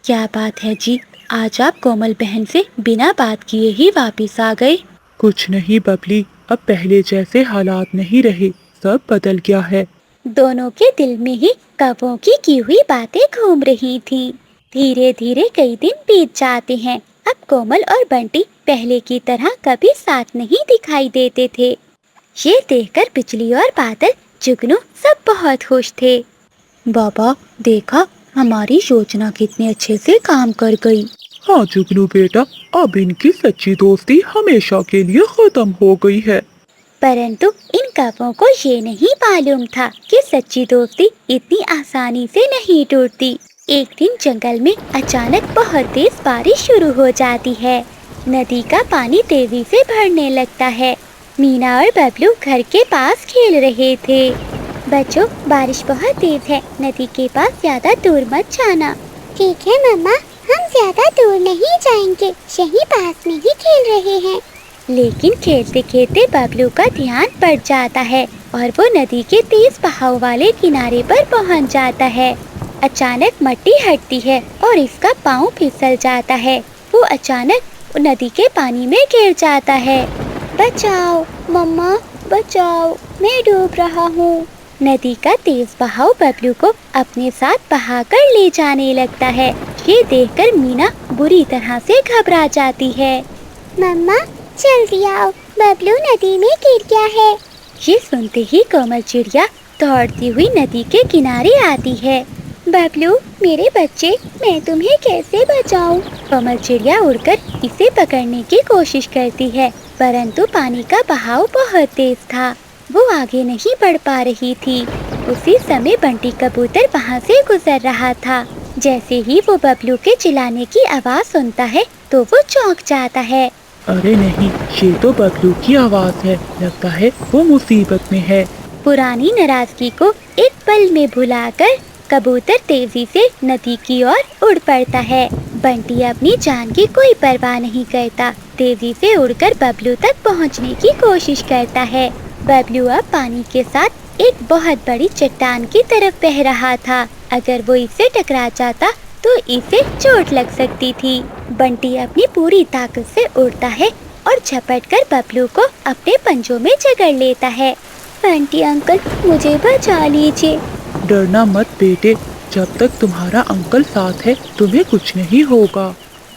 क्या बात है जी, आज आप कोमल बहन से बिना बात किए ही वापस आ गए? कुछ नहीं बबली, अब पहले जैसे हालात नहीं रहे, सब बदल गया है। दोनों के दिल में ही कौवों की हुई बातें घूम रही थीं। धीरे धीरे कई दिन बीत जाते हैं। अब कोमल और बंटी पहले की तरह कभी साथ नहीं दिखाई देते थे। ये देखकर बिजली और बादल, जुगनू सब बहुत खुश थे। बाबा देखा, हमारी योजना कितने अच्छे से काम कर गई। हाँ जुगनू बेटा, अब इनकी सच्ची दोस्ती हमेशा के लिए खत्म हो गई है। परंतु इन कौवों को ये नहीं मालूम था कि सच्ची दोस्ती इतनी आसानी से नहीं टूटती। एक दिन जंगल में अचानक बहुत तेज बारिश शुरू हो जाती है। नदी का पानी तेजी से भरने लगता है। मीना और बबलू घर के पास खेल रहे थे। बच्चों, बारिश बहुत तेज है, नदी के पास ज्यादा दूर मत जाना। ठीक है मम्मा, हम ज्यादा दूर नहीं जाएंगे, यहीं पास में ही खेल रहे हैं। लेकिन खेलते खेलते बबलू का ध्यान पड़ जाता है और वो नदी के तेज बहाव वाले किनारे पर पहुंच जाता है। अचानक मिट्टी हटती है और इसका पाँव फिसल जाता है। वो अचानक नदी के पानी में गिर जाता है। बचाओ मम्मा, बचाओ, मैं डूब रहा हूँ। नदी का तेज बहाव बबलू को अपने साथ बहाकर ले जाने लगता है। ये देखकर मीना बुरी तरह से घबरा जाती है। मम्मा जल्दी आओ, बबलू नदी में गिर गया है। ये सुनते ही कोमल चिड़िया दौड़ती हुई नदी के किनारे आती है। बबलू मेरे बच्चे, मैं तुम्हें कैसे बचाऊं? कोमल चिड़िया उड़कर इसे पकड़ने की कोशिश करती है, परंतु पानी का बहाव बहुत तेज था। वो आगे नहीं बढ़ पा रही थी। उसी समय बंटी कबूतर वहाँ से गुजर रहा था। जैसे ही वो बबलू के चिल्लाने की आवाज़ सुनता है तो वो चौंक जाता है। अरे नहीं, ये तो बबलू की आवाज़ है, लगता है वो मुसीबत में है। पुरानी नाराजगी को एक पल में भुलाकर कबूतर तेजी से नदी की ओर उड़ पड़ता है। बंटी अपनी जान की कोई परवाह नहीं करता, तेजी से उड़कर बबलू तक पहुंचने की कोशिश करता है। बबलू अब पानी के साथ एक बहुत बड़ी चट्टान की तरफ बह रहा था। अगर वो इससे टकरा जाता तो इसे चोट लग सकती थी। बंटी अपनी पूरी ताकत से उड़ता है और झपटकर बबलू को अपने पंजों में जकड़ लेता है। बंटी अंकल, मुझे बचा लीजिए। डरना मत बेटे, जब तक तुम्हारा अंकल साथ है तुम्हें कुछ नहीं होगा।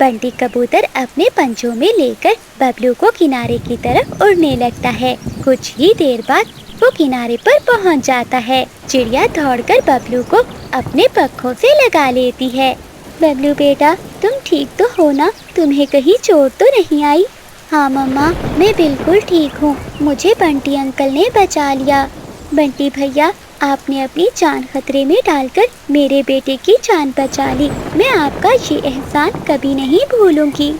बंटी कबूतर अपने पंजों में लेकर बबलू को किनारे की तरफ उड़ने लगता है। कुछ ही देर बाद वो किनारे पर पहुंच जाता है। चिड़िया दौड़कर बबलू को अपने पंखों से लगा लेती है। बबलू बेटा, तुम ठीक तो हो ना? तुम्हें कहीं चोट तो नहीं आई? हाँ मम्मा, मैं बिल्कुल ठीक हूँ। मुझे बंटी अंकल ने बचा लिया। बंटी भैया, आपने अपनी जान खतरे में डालकर मेरे बेटे की जान बचा ली। मैं आपका ये एहसान कभी नहीं भूलूंगी।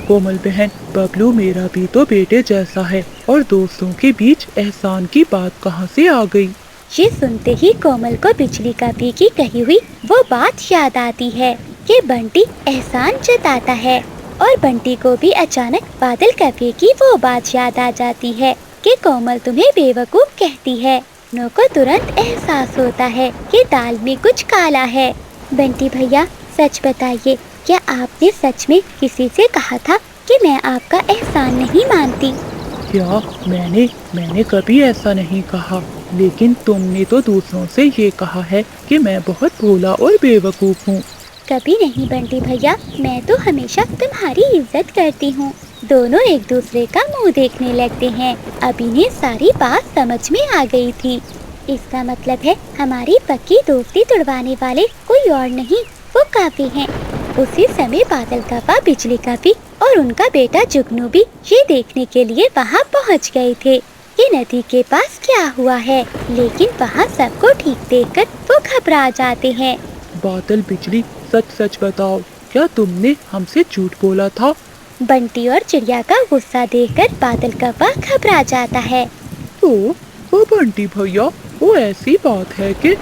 कोमल बहन, बबलू मेरा भी तो बेटे जैसा है और दोस्तों के बीच एहसान की बात कहाँ से आ गई? ये सुनते ही कोमल को बिजली कपी की कही हुई वो बात याद आती है कि बंटी एहसान जताता है, और बंटी को भी अचानक बादल कपी की वो बात याद आ जाती है कि कोमल तुम्हें बेवकूफ कहती है। दोनों को तुरंत एहसास होता है कि दाल में कुछ काला है। बंटी भैया सच बताइए, क्या आपने सच में किसी से कहा था कि मैं आपका एहसान नहीं मानती? क्या मैंने कभी ऐसा नहीं कहा, लेकिन तुमने तो दूसरों से ये कहा है कि मैं बहुत भोला और बेवकूफ हूँ। कभी नहीं बंटी भैया, मैं तो हमेशा तुम्हारी इज्जत करती हूँ। दोनों एक दूसरे का मुंह देखने लगते हैं। अब इन्हें सारी बात समझ में आ गई थी। इसका मतलब है हमारी पक्की दोस्ती तुड़वाने वाले कोई और नहीं, वो काफी हैं। उसी समय बादल काका, बिजली काफी और उनका बेटा जुगनू भी ये देखने के लिए वहाँ पहुँच गए थे कि नदी के पास क्या हुआ है, लेकिन वहाँ सबको ठीक देखकर वो घबरा जाते हैं। बादल, बिजली, सच सच बताओ, क्या तुमने हमसे झूठ बोला था? बंटी और चिड़िया का गुस्सा देखकर बादल काका घबरा जाता है। तो वो बंटी भैया, वो ऐसी बात है कि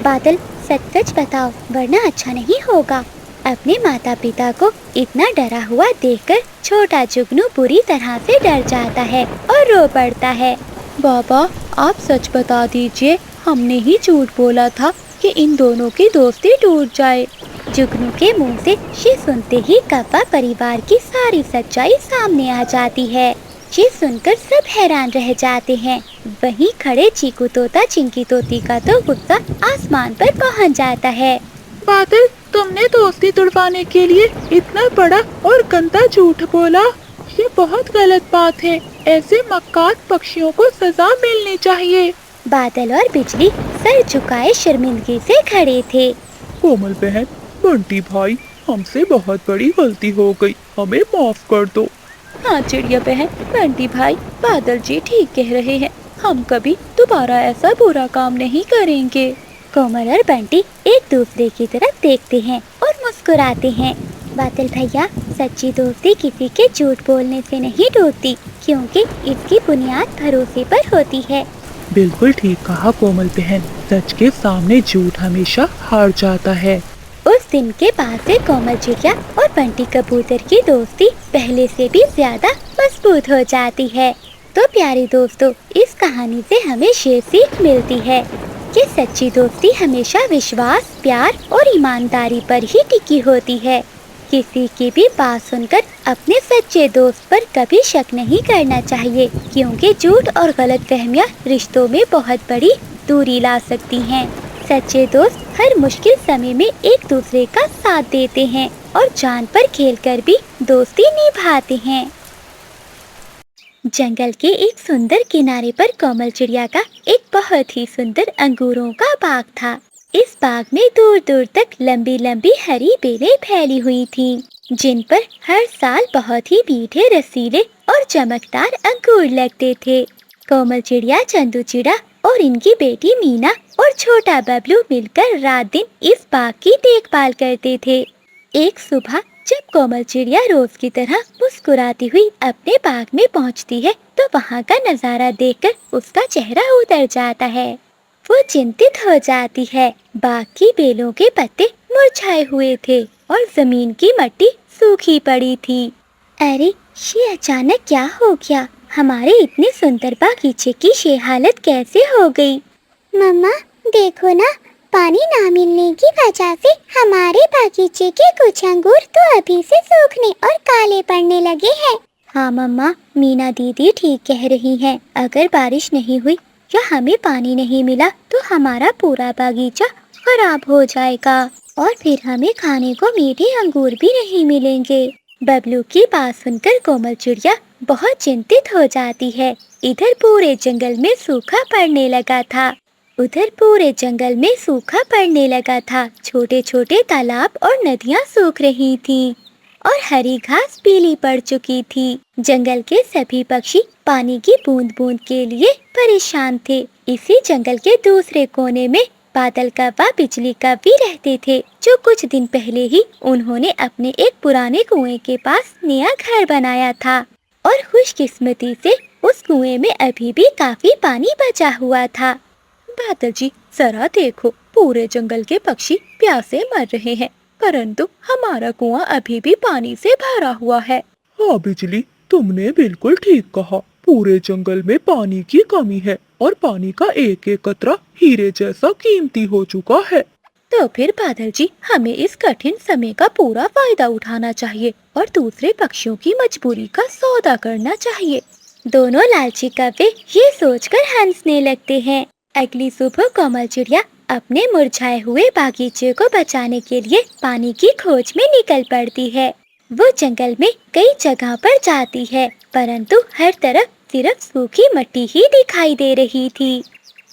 बादल सच सच बताओ, वरना अच्छा नहीं होगा। अपने माता पिता को इतना डरा हुआ देखकर छोटा जुगनू बुरी तरह से डर जाता है और रो पड़ता है। बाबा, आप सच बता दीजिए, हमने ही झूठ बोला था कि इन दोनों की दोस्ती टूट जाए। जुगनू के मुंह से ये सुनते ही कव्वा परिवार की सारी सच्चाई सामने आ जाती है। ये सुनकर सब हैरान रह जाते हैं। वहीं खड़े चीकू तोता चिंकी तोती का तो गुस्सा आसमान पर पहुंच जाता है। बादल, तुमने दोस्ती तुड़वाने के लिए इतना बड़ा और गंदा झूठ बोला, ये बहुत गलत बात है। ऐसे मक्कार पक्षियों को सजा मिलनी चाहिए। बादल और बिजली सर झुकाए शर्मिंदगी से खड़े थे। कोमल बहन, बंटी भाई, हमसे बहुत बड़ी गलती हो गई, हमें माफ कर दो। हाँ चिड़िया बहन, बंटी भाई, बादल जी ठीक कह रहे हैं, हम कभी दोबारा ऐसा बुरा काम नहीं करेंगे। कोमल और बंटी एक दूसरे की तरफ देखते हैं और मुस्कुराते हैं। बादल भैया, सच्ची दोस्ती किसी के झूठ बोलने से नहीं टूटती, क्योंकि इसकी बुनियाद भरोसे पर होती है। बिल्कुल ठीक कहा कोमल बहन, सच के सामने झूठ हमेशा हार जाता है। उस दिन के बाद से कोमल चिड़िया और बंटी कबूतर की दोस्ती पहले से भी ज्यादा मजबूत हो जाती है। तो प्यारे दोस्तों, इस कहानी से हमें ये सीख मिलती है कि सच्ची दोस्ती हमेशा विश्वास, प्यार और ईमानदारी पर ही टिकी होती है। किसी की भी बात सुनकर अपने सच्चे दोस्त पर कभी शक नहीं करना चाहिए, क्योंकि झूठ और गलतफहमियां रिश्तों में बहुत बड़ी दूरी ला सकती हैं। सच्चे दोस्त हर मुश्किल समय में एक दूसरे का साथ देते हैं और जान पर खेलकर भी दोस्ती निभाते हैं। जंगल के एक सुंदर किनारे पर कोमल चिड़िया का एक बहुत ही सुंदर अंगूरों का बाग था। इस बाग में दूर दूर तक लंबी लंबी हरी बेलें फैली हुई थीं, जिन पर हर साल बहुत ही मीठे, रसीले और चमकदार अंगूर लगते थे। कोमल चिड़िया, चंदू चिड़ा और इनकी बेटी मीना और छोटा बबलू मिलकर रात दिन इस बाग की देखभाल करते थे। एक सुबह जब कोमल चिड़िया रोज की तरह मुस्कुराती हुई अपने बाग में पहुंचती है, तो वहां का नजारा देखकर उसका चेहरा उतर जाता है। वो चिंतित हो जाती है। बाग की बेलों के पत्ते मुरझाए हुए थे और जमीन की मिट्टी सूखी पड़ी थी। अरे, ये अचानक क्या हो गया? हमारे इतने सुंदर बागीचे की ये हालत कैसे हो गई? मम्मा, देखो ना, पानी ना मिलने की वजह से हमारे बागीचे के कुछ अंगूर तो अभी से सूखने और काले पड़ने लगे हैं। हाँ मम्मा, मीना दीदी ठीक कह रही हैं। अगर बारिश नहीं हुई या हमें पानी नहीं मिला तो हमारा पूरा बागीचा खराब हो जाएगा और फिर हमें खाने को मीठे अंगूर भी नहीं मिलेंगे। बबलू की बात सुनकर कोमल चिड़िया बहुत चिंतित हो जाती है। इधर पूरे जंगल में सूखा पड़ने लगा था। छोटे छोटे तालाब और नदियाँ सूख रही थीं और हरी घास पीली पड़ चुकी थी। जंगल के सभी पक्षी पानी की बूंद बूंद के लिए परेशान थे। इसी जंगल के दूसरे कोने में बादल कव्वा, बिजली कव्वी रहते थे, जो कुछ दिन पहले ही उन्होंने अपने एक पुराने कुएं के पास नया घर बनाया था और खुशकिस्मती से उस कुएं में अभी भी काफी पानी बचा हुआ था। बादल जी, जरा देखो, पूरे जंगल के पक्षी प्यासे मर रहे हैं, परंतु हमारा कुआं अभी भी पानी से भरा हुआ है। हाँ बिजली, तुमने बिल्कुल ठीक कहा। पूरे जंगल में पानी की कमी है और पानी का एक एक कतरा हीरे जैसा कीमती हो चुका है। तो फिर बादल जी, हमें इस कठिन समय का पूरा फायदा उठाना चाहिए और दूसरे पक्षियों की मजबूरी का सौदा करना चाहिए। दोनों लालची कौवे ये सोचकर हंसने लगते हैं। अगली सुबह कोमल चिड़िया अपने मुरझाए हुए बागीचे को बचाने के लिए पानी की खोज में निकल पड़ती है। वो जंगल में कई जगह पर जाती है, परंतु हर तरफ सिर्फ सूखी मिट्टी ही दिखाई दे रही थी।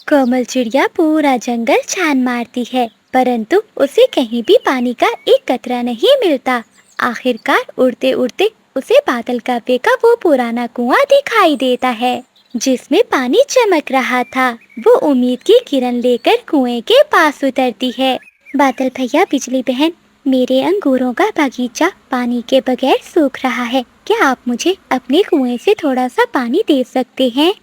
कोमल चिड़िया पूरा जंगल छान मारती है, परंतु उसे कहीं भी पानी का एक कतरा नहीं मिलता। आखिरकार उड़ते उड़ते उसे बादल कौवे का वो पुराना कुआं दिखाई देता है, जिसमें पानी चमक रहा था। वो उम्मीद की किरण लेकर कुएं के पास उतरती है। बादल भैया, बिजली बहन, मेरे अंगूरों का बगीचा पानी के बगैर सूख रहा है। क्या आप मुझे अपने कुएं से थोड़ा सा पानी दे सकते हैं?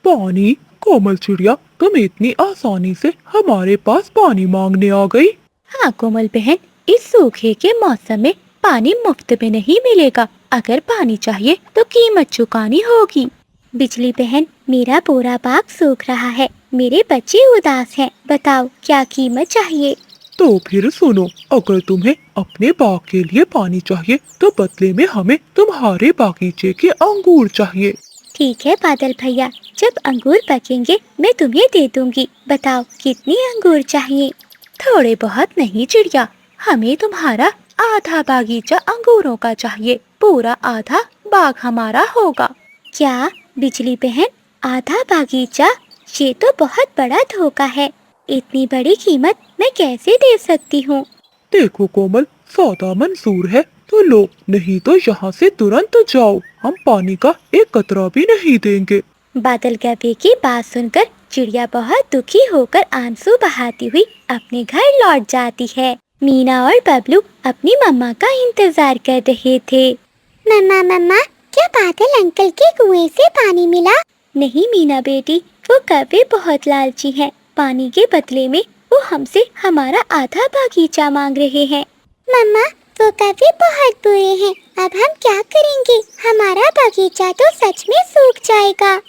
पानी? कोमल चिड़िया, तुम इतनी आसानी से हमारे पास पानी मांगने आ गई? हाँ कोमल बहन, इस सूखे के मौसम में पानी मुफ्त में नहीं मिलेगा। अगर पानी चाहिए तो कीमत चुकानी होगी। बिजली बहन, मेरा पूरा बाग सूख रहा है, मेरे बच्चे उदास हैं। बताओ क्या कीमत चाहिए? तो फिर सुनो, अगर तुम्हें अपने बाग के लिए पानी चाहिए तो बदले में हमें तुम्हारे बागीचे के अंगूर चाहिए। ठीक है बादल भैया, जब अंगूर पकेंगे मैं तुम्हें दे दूंगी। बताओ कितनी अंगूर चाहिए? थोड़े बहुत नहीं चिड़िया, हमें तुम्हारा आधा बागीचा अंगूरों का चाहिए। पूरा आधा बाग हमारा होगा। क्या बिजली बहन, आधा बागीचा? ये तो बहुत बड़ा धोखा है। इतनी बड़ी कीमत मैं कैसे दे सकती हूँ? देखो कोमल, सौदा मंजूर है तो लो, नहीं तो यहाँ से तुरंत जाओ। हम पानी का एक कतरा भी नहीं देंगे। बादल कौवे की बात सुनकर चिड़िया बहुत दुखी होकर आंसू बहाती हुई अपने घर लौट जाती है। मीना और बबलू अपनी मम्मा का इंतजार कर रहे थे। मम्मा मम्मा, क्या बादल अंकल के कुएं से पानी मिला? नहीं मीना बेटी, वो कौवे बहुत लालची हैं। पानी के बदले में वो हमसे हमारा आधा बागीचा मांग रहे हैं। मम्मा, वो कौवे बहुत बुरे हैं। अब हम क्या करेंगे? हमारा बागीचा तो सच में सूख जाएगा।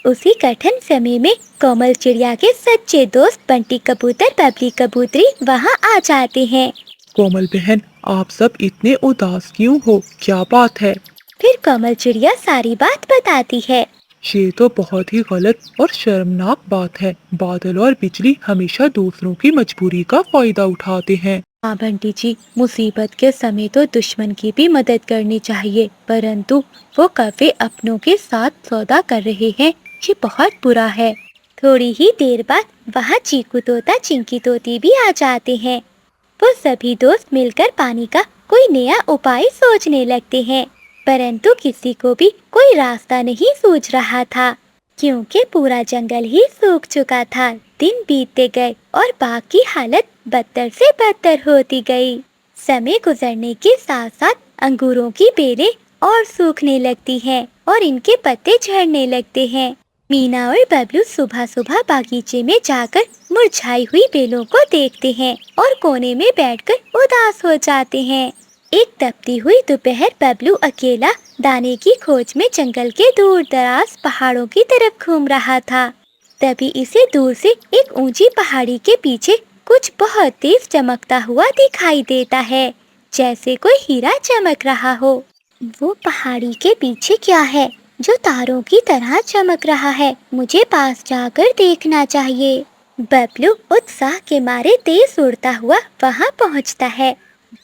उसी कठिन समय में कोमल चिड़िया के सच्चे दोस्त बंटी कबूतर, बबली कबूतरी वहाँ आ जाते हैं। कोमल बहन, आप सब इतने उदास क्यों हो? क्या बात है? फिर कोमल चिड़िया सारी बात बताती है। ये तो बहुत ही गलत और शर्मनाक बात है। बादल और बिजली हमेशा दूसरों की मजबूरी का फायदा उठाते हैं। हाँ बंटी जी, मुसीबत के समय तो दुश्मन की भी मदद करनी चाहिए, परंतु वो कौवे अपनों के साथ सौदा कर रहे हैं। ये बहुत बुरा है। थोड़ी ही देर बाद वहाँ चीकू तोता, चिंकी तोती भी आ जाते हैं। वो सभी दोस्त मिलकर पानी का कोई नया उपाय सोचने लगते हैं, परंतु किसी को भी कोई रास्ता नहीं सूझ रहा था, क्योंकि पूरा जंगल ही सूख चुका था। दिन बीतते गए और बाग की हालत बदतर से बदतर होती गई। समय गुजरने के साथ साथ अंगूरों की बेलें और सूखने लगती हैं और इनके पत्ते झड़ने लगते हैं। मीना और बबलू सुबह सुबह बागीचे में जाकर मुरझाई हुई बेलों को देखते हैं और कोने में बैठकर उदास हो जाते हैं। एक तपती हुई दोपहर बबलू अकेला दाने की खोज में जंगल के दूर दराज पहाड़ों की तरफ घूम रहा था। तभी इसे दूर से एक ऊंची पहाड़ी के पीछे कुछ बहुत तेज चमकता हुआ दिखाई देता है, जैसे कोई हीरा चमक रहा हो। वो पहाड़ी के पीछे क्या है जो तारों की तरह चमक रहा है? मुझे पास जाकर देखना चाहिए। बबलू उत्साह के मारे तेज उड़ता हुआ वहाँ पहुँचता है।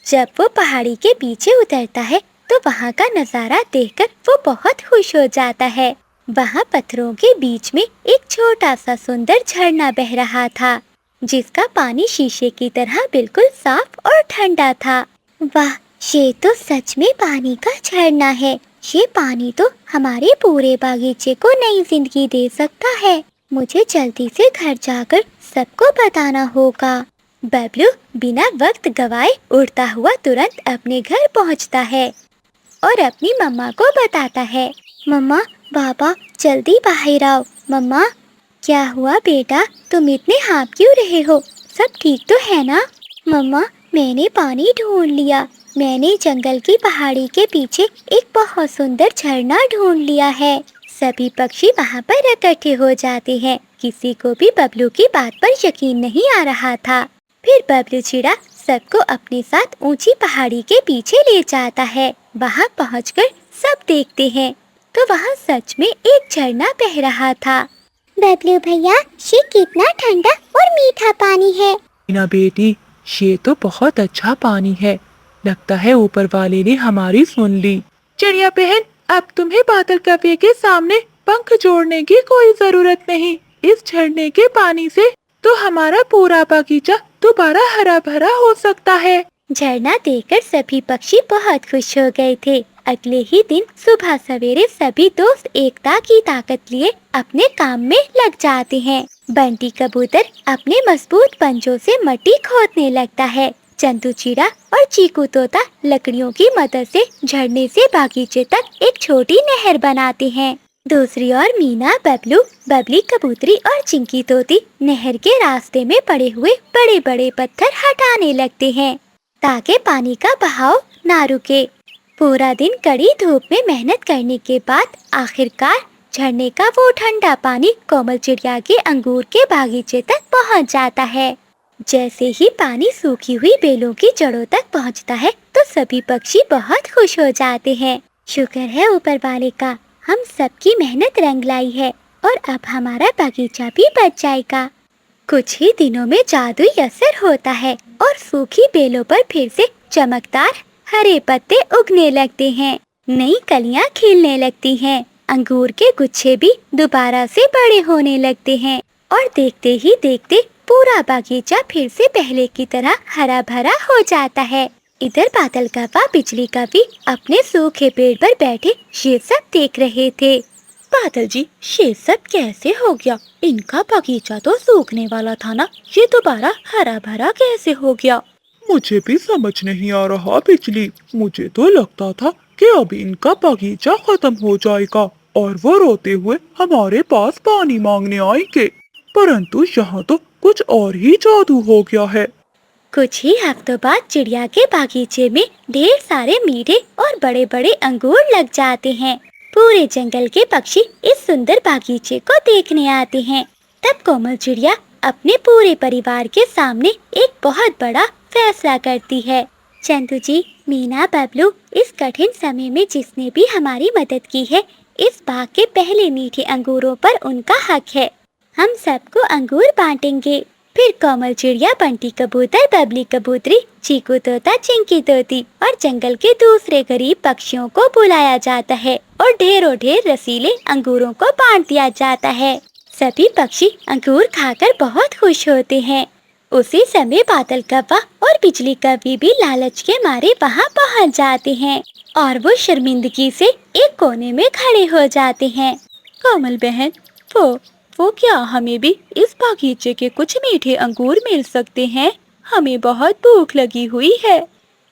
जब वो पहाड़ी के पीछे उतरता है तो वहाँ का नज़ारा देखकर वो बहुत खुश हो जाता है। वहाँ पत्थरों के बीच में एक छोटा सा सुंदर झरना बह रहा था, जिसका पानी शीशे की तरह बिल्कुल साफ और ठंडा था। वाह, ये तो सच में पानी का झरना है। ये पानी तो हमारे पूरे बागीचे को नई जिंदगी दे सकता है। मुझे जल्दी से घर जाकर सबको बताना होगा। बबलू बिना वक्त गवाए उड़ता हुआ तुरंत अपने घर पहुंचता है और अपनी मम्मा को बताता है। मम्मा, पापा, जल्दी बाहर आओ। मम्मा, क्या हुआ बेटा, तुम इतने हाँफ क्यों रहे हो? सब ठीक तो है ना? मम्मा, मैंने पानी ढूंढ लिया। मैंने जंगल की पहाड़ी के पीछे एक बहुत सुंदर झरना ढूंढ लिया है। सभी पक्षी वहाँ पर इकट्ठे हो जाते हैं। किसी को भी बबलू की बात पर यकीन नहीं आ रहा था। फिर बबलू चिड़ा सबको अपने साथ ऊंची पहाड़ी के पीछे ले जाता है। वहाँ पहुँचकर सब देखते हैं तो वहाँ सच में एक झरना बह रहा था। बबलू भैया, ये कितना ठंडा और मीठा पानी है। मीना बेटी, ये तो बहुत अच्छा पानी है। लगता है ऊपर वाले ने हमारी सुन ली। चिड़िया बहन, अब तुम्हें बादल कव्वे के सामने पंख जोड़ने की कोई जरूरत नहीं। इस झरने के पानी से तो हमारा पूरा बगीचा दोबारा हरा भरा हो सकता है। झरना देखकर सभी पक्षी बहुत खुश हो गए थे। अगले ही दिन सुबह सवेरे सभी दोस्त एकता की ताकत लिए अपने काम में लग जाते हैं। बंटी कबूतर अपने मजबूत पंजों से मिट्टी खोदने लगता है। चंदू चिड़ा और चीकू तोता लकड़ियों की मदद से झरने से बागीचे तक एक छोटी नहर बनाते हैं। दूसरी ओर मीना, बबलू, बबली कबूतरी और चिंकी तोती नहर के रास्ते में पड़े हुए बड़े बड़े पत्थर हटाने लगते हैं ताकि पानी का बहाव ना रुके। पूरा दिन कड़ी धूप में मेहनत करने के बाद आखिरकार झरने का वो ठंडा पानी कोमल चिड़िया के अंगूर के बागीचे तक पहुंच जाता है। जैसे ही पानी सूखी हुई बेलों की जड़ों तक पहुंचता है तो सभी पक्षी बहुत खुश हो जाते हैं। शुक्र है ऊपर वाले का, हम सबकी मेहनत रंग लाई है और अब हमारा बगीचा भी बच जाएगा। कुछ ही दिनों में जादुई असर होता है और सूखी बेलों पर फिर से चमकदार हरे पत्ते उगने लगते हैं। नई कलियां खिलने लगती हैं। अंगूर के गुच्छे भी दोबारा से बड़े होने लगते हैं और देखते ही देखते पूरा बागीचा फिर से पहले की तरह हरा भरा हो जाता है। इधर बादल कव्वा, बिजली कवि अपने सूखे पेड़ पर बैठे ये सब देख रहे थे। बादल जी, ये सब कैसे हो गया? इनका बगीचा तो सूखने वाला था ना, ये दोबारा हरा भरा कैसे हो गया? मुझे भी समझ नहीं आ रहा बिजली। मुझे तो लगता था कि अब इनका बगीचा खत्म हो जाएगा और वो रोते हुए हमारे पास पानी मांगने आएंगे, परंतु यहाँ तो कुछ और ही जादू हो गया है। कुछ ही हफ्तों बाद चिड़िया के बागीचे में ढेर सारे मीठे और बड़े बड़े अंगूर लग जाते हैं। पूरे जंगल के पक्षी इस सुंदर बागीचे को देखने आते हैं। तब कोमल चिड़िया अपने पूरे परिवार के सामने एक बहुत बड़ा फैसला करती है। चंदू जी, मीना, बबलू, इस कठिन समय में जिसने भी हमारी मदद की है, इस बाग के पहले मीठे अंगूरों पर उनका हक है। हम सबको अंगूर बांटेंगे। फिर कोमल चिड़िया, बंटी कबूतर, बबली कबूतरी, चीकू तोता, चिंकी तोती और जंगल के दूसरे गरीब पक्षियों को बुलाया जाता है और ढेरों ढेर रसीले अंगूरों को बांट दिया जाता है। सभी पक्षी अंगूर खाकर बहुत खुश होते हैं। उसी समय बादल कव्वा और बिजली कवि भी लालच के मारे वहाँ पहुँच जाते हैं और वो शर्मिंदगी से एक कोने में खड़े हो जाते हैं। कोमल बहन, वो क्या हमें भी इस बागीचे के कुछ मीठे अंगूर मिल सकते हैं? हमें बहुत भूख लगी हुई है।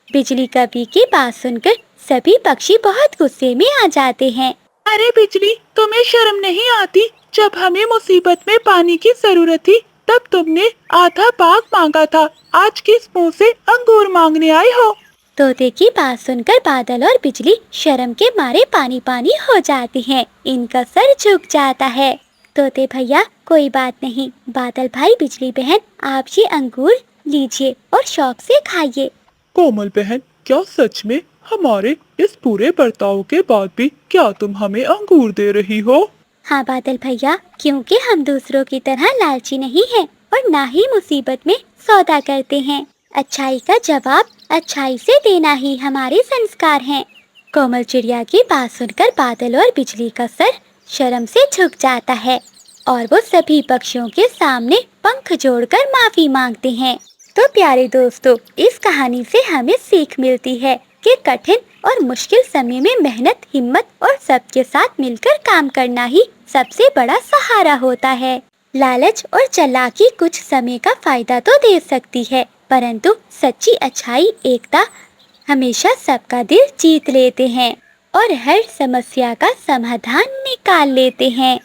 बिजली कवि की बात सुनकर सभी पक्षी बहुत गुस्से में आ जाते हैं। अरे बिजली, तुम्हें शर्म नहीं आती? जब हमें मुसीबत में पानी की जरूरत थी तब तुमने आधा बाग मांगा था, आज किस मुंह से अंगूर मांगने आए हो? तोते की बात सुनकर बादल और बिजली शर्म के मारे पानी पानी हो जाते हैं। इनका सर झुक जाता है। तोते भैया, कोई बात नहीं। बादल भाई, बिजली बहन, आप ये अंगूर लीजिए और शौक से खाइए। कोमल बहन, क्या सच में हमारे इस पूरे बर्ताव के बाद भी क्या तुम हमें अंगूर दे रही हो? हाँ बादल भैया, क्योंकि हम दूसरों की तरह लालची नहीं हैं और ना ही मुसीबत में सौदा करते हैं। अच्छाई का जवाब अच्छाई से देना ही हमारे संस्कार हैं। कोमल चिड़िया की बात सुनकर बादल और बिजली का सर शर्म से झुक जाता है और वो सभी पक्षियों के सामने पंख जोड़कर माफी मांगते हैं। तो प्यारे दोस्तों, इस कहानी से हमें सीख मिलती है कि कठिन और मुश्किल समय में मेहनत, हिम्मत और सबके साथ मिलकर काम करना ही सबसे बड़ा सहारा होता है। लालच और चालाकी कुछ समय का फायदा तो दे सकती है, परंतु सच्ची अच्छाई, एकता हमेशा सबका दिल जीत लेते हैं। और हर समस्या का समाधान निकाल लेते हैं।